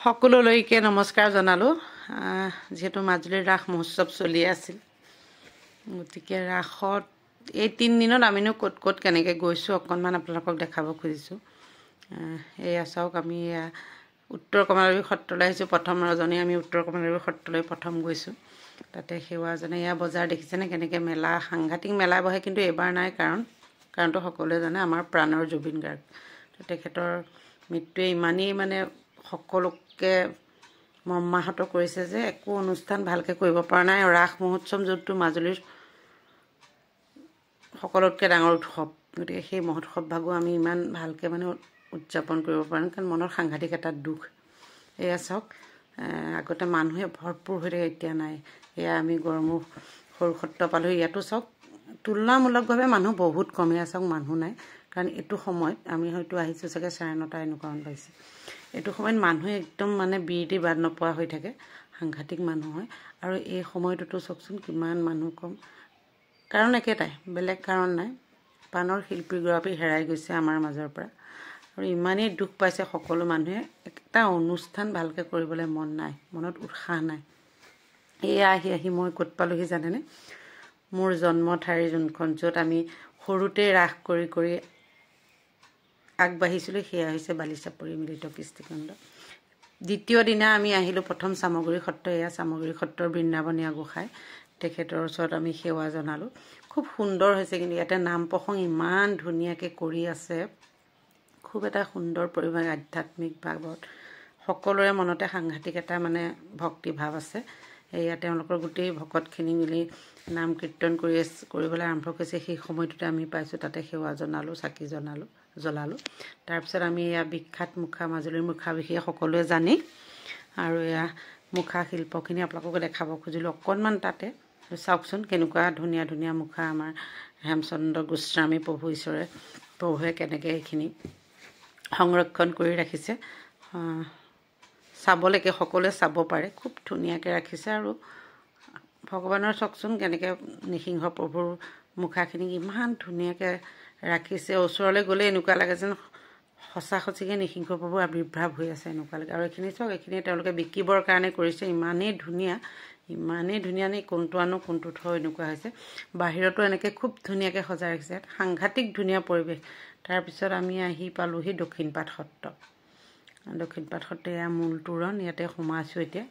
সকলোলৈকে নমস্কাৰ জনালো যেহেতু মাজুলীৰ ৰাস মহোৎসৱ চলি আছিল গতিকে ৰাসত এই 3 দিনত আমিনো ক'ত কেনেকৈ গৈছো অকনমান আপোনালোকক দেখাব খুজিছো এই আছক আমি উত্তৰ কমলাবাৰী সত্ৰলৈ আহিছো প্ৰথম ৰজনী আমি উত্তৰ কমলাবাৰী সত্ৰলৈ প্ৰথম গৈছো তাতে সেৱাজনে বজাৰ দেখিছেনে কেনেকৈ মেলা সাংঘাতিক মেলা বহে কিন্তু এবাৰ নাই কাৰণটো সকলোৱে জানে আমাৰ প্ৰাণৰ জুবিন গাৰ্গ তেখেতৰ মৃত্যুৱে ইমানেই মানে সকলোকে মৰ্মাহত কৰিছে যে একো অনুষ্ঠান ভালকে কৰিব পৰা নাই ৰাস মহোৎসৱ য'তটো মাজুলীৰ সকলোতকৈ ডাঙৰ উৎসৱ গতিকে সেই মহোৎসৱ ভাগো আমি ইমান ভালকে মানে উদযাপন কৰিব পৰা নাই কাৰণ মনৰ সাংঘাতিক এটা দুখ এয়া চাওক আগতে মানুহে ভৰপুৰ হৈ থাকে এতিয়া নাই এয়া আমি গৰমুখ সৰু সত্ৰ পালো ইয়াতো চাওক তুলনামূলকভাৱে মানুহ বহুত কমে চাওক মানুহ নাই কাৰণ এটো সময়ত আমি হয়তো আহিছো চাগে 9:30 এনেকুৱান পাইছে এটো সময়ত মানুহে একদম মানে বিৰতি বাদ নপোৱা হৈ থাকে সাংঘাতিক মানুহ হয় আৰু এই সময়টোতো চকচোন কিমান মানুহ কম কাৰণ একেটাই বেলেগ কাৰণ নাই পানৰ শিল্পী গৰাকী হেৰাই গৈছে আমাৰ মাজৰ পৰা আৰু ইমানেই দুখ পাইছে সকলো মানুহে একটা অনুষ্ঠান ভালকে কৰিবলৈ মন নাই মনত উৎসাহ নাই এই আহি মই ক'ত পালোহি জানেনে মোৰ জন্মঠাইৰ যোনখন য'ত আমি সৰুতে ৰাস কৰি আগবাঢ়িছিলো সেয়া হৈছে বালিচাপৰি মিলিত কৃষ্টিকাণ্ড দ্বিতীয় দিনা আমি আহিলো প্ৰথম সামগ্ৰী সত্ৰ এয়া সামগ্ৰী সত্ৰৰ বৃন্দাবনীয়া গোসাই তেখেতৰ ওচৰত আমি সেৱা জনালো খুব সুন্দৰ হৈছে কিন্তু ইয়াতে নাম প্ৰসংগ ইমান ধুনীয়াকৈ কৰি আছে খুব এটা সুন্দৰ পৰিৱেশ আধ্যাত্মিক ভাৱত সকলোৰে মনতে সাংঘাতিক এটা মানে ভক্তি ভাৱ আছে এয়া তেওঁলোকৰ গোটেই ভকতখিনি মিলি নাম কীৰ্তন কৰিবলৈ আৰম্ভ কৰিছে সেই সময়টোতে আমি পাইছো তাতে সেৱা জনালো চাকি জ্বলালো তাৰ পিছত আমি এয়া বিখ্যাত মুখা মাজুলীৰ মুখা বিষয়ে সকলোৱে জানি আৰু এয়া মুখা শিল্পখিনি আপোনালোকক দেখাব খুজিলো অকনমান তাতে চাওকচোন কেনেকুৱা ধুনীয়া ধুনীয়া মুখা আমাৰ হেমচন্দ্ৰ গোস্বামী প্ৰভুৱে কেনেকৈ এইখিনি সংৰক্ষণ কৰি ৰাখিছে চাবলৈকে সকলোৱে চাব পাৰে খুব ধুনীয়াকৈ ৰাখিছে আৰু ভগৱানৰ চকচোন কেনেকৈ নৃসিংহ প্ৰভুৰ মুখাখিনি ইমান ধুনীয়াকৈ ৰাখিছে ওচৰলৈ গ'লে এনেকুৱা লাগে যেন সঁচাকৈ নৃসিংহ প্ৰভুৰ আবিৰ্ভাৱ হৈ আছে এনেকুৱা লাগে আৰু এইখিনি চাওক এইখিনি তেওঁলোকে বিকিবৰ কাৰণে কৰিছে ইমানেই ধুনীয়া নে কোনটো আনো কোনটো থওঁ এনেকুৱা হৈছে বাহিৰতো এনেকৈ খুব ধুনীয়াকৈ সজাই ৰাখিছে সাংঘাতিক ধুনীয়া পৰিৱেশ তাৰপিছত আমি আহি পালোহি দক্ষিণপাট সত্ৰ এয়া মূল তোৰণ ইয়াতে সোমাইছো এতিয়া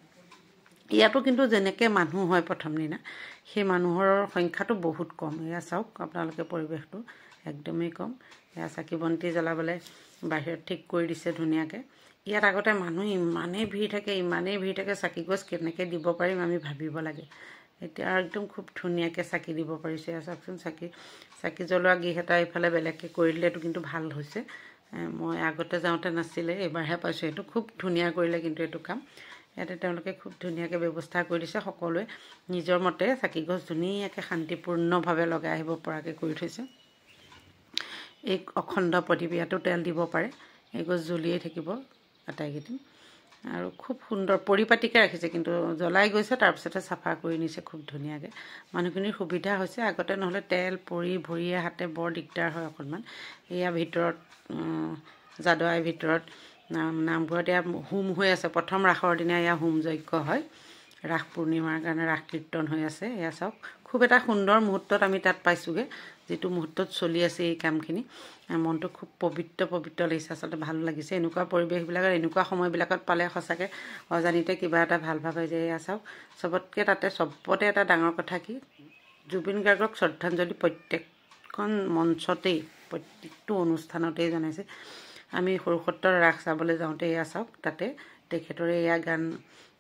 ইয়াতো কিন্তু যেনেকৈ মানুহ হয় প্ৰথম দিনা সেই মানুহৰ সংখ্যাটো বহুত কম এয়া চাওক আপোনালোকে পৰিৱেশটো একদমেই কম এয়া চাকি বন্তি জ্বলাবলৈ বাহিৰত ঠিক কৰি দিছে ধুনীয়াকৈ ইয়াত আগতে মানুহ ইমানেই ভিৰ থাকে চাকি গছ কেনেকৈ দিব পাৰিম আমি ভাবিব লাগে এতিয়া একদম খুব ধুনীয়াকৈ চাকি দিব পাৰিছে এয়া চাওকচোন চাকি জ্বলোৱা গৃহ এটা ইফালে বেলেগকৈ কৰি দিলেতো কিন্তু ভাল হৈছে মই আগতে যাওঁতে নাছিলে এবাৰহে পাইছো এইটো খুব ধুনীয়া কৰিলে কিন্তু এইটো কাম ইয়াতে তেওঁলোকে খুব ধুনীয়াকৈ ব্যৱস্থা কৰি দিছে সকলোৱে নিজৰ মতে চাকি গছ ধুনীয়াকৈ শান্তিপূৰ্ণভাৱে লগাই আহিব পৰাকৈ কৰি থৈছে এই অখণ্ড প্ৰদীপ ইয়াতো তেল দিব পাৰে এই গছ জ্বলিয়ে থাকিব আটাইকেইদিন আৰু খুব সুন্দৰ পৰিপাটিকৈ ৰাখিছে কিন্তু জ্বলাই গৈছে তাৰপিছতে চাফা কৰি নিছে খুব ধুনীয়াকৈ মানুহখিনিৰ সুবিধা হৈছে আগতে নহ'লে তেল পৰি ভৰিয়ে হাতে বৰ দিগদাৰ হয় অকণমান এয়া ভিতৰত যাদৱাই ভিতৰত নামঘৰত এয়া হোম হৈ আছে প্ৰথম ৰাসৰ দিনা এয়া হোম যজ্ঞ হয় ৰাস পূৰ্ণিমাৰ কাৰণে ৰাস কীৰ্তন হৈ আছে এয়া চাওক খুব এটা সুন্দৰ মুহূৰ্তত আমি তাত পাইছোগে যেটো মুহূৰ্তত চলি আছে এই কামখিনি মনটো খুব পবিত্ৰ লাগিছে আচলতে ভাল লাগিছে এনেকুৱা পৰিৱেশবিলাকত এনেকুৱা সময়বিলাকত পালে সঁচাকৈ অজানিতে কিবা এটা ভাল ভাৱ হৈ যায় এয়া চাওক চবতে এটা ডাঙৰ কথা কি জুবিন গাৰ্গক শ্ৰদ্ধাঞ্জলি প্ৰত্যেকখন মঞ্চতেই প্ৰত্যেকটো অনুষ্ঠানতেই জনাইছে আমি সৰু সত্ৰৰ ৰাস চাবলৈ যাওঁতে এয়া চাওক তাতে তেখেতৰে এয়া গান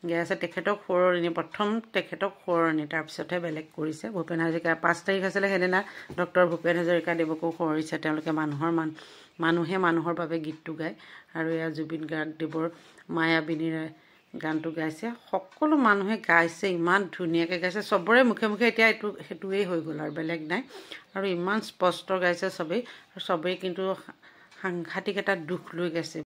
গাই আছে তেখেতক সোঁৱৰণি তাৰপিছতহে বেলেগ কৰিছে ভূপেন হাজৰিকা 5 তাৰিখ আছিলে সেইদিনা ডক্টৰ ভূপেন হাজৰিকা দেৱকো সোঁৱৰিছে তেওঁলোকে মানুহে মানুহৰ বাবে গীতটো গায় আৰু এয়া জুবিন গাৰ্গদেৱৰ মায়াবিনীৰ গানটো গাইছে সকলো মানুহে গাইছে ইমান ধুনীয়াকৈ গাইছে চবৰে মুখে এতিয়া সেইটোৱেই হৈ গ'ল আৰু বেলেগ নাই আৰু ইমান স্পষ্ট গাইছে চবেই কিন্তু সাংঘাতিক এটা দুখ লৈ গাইছে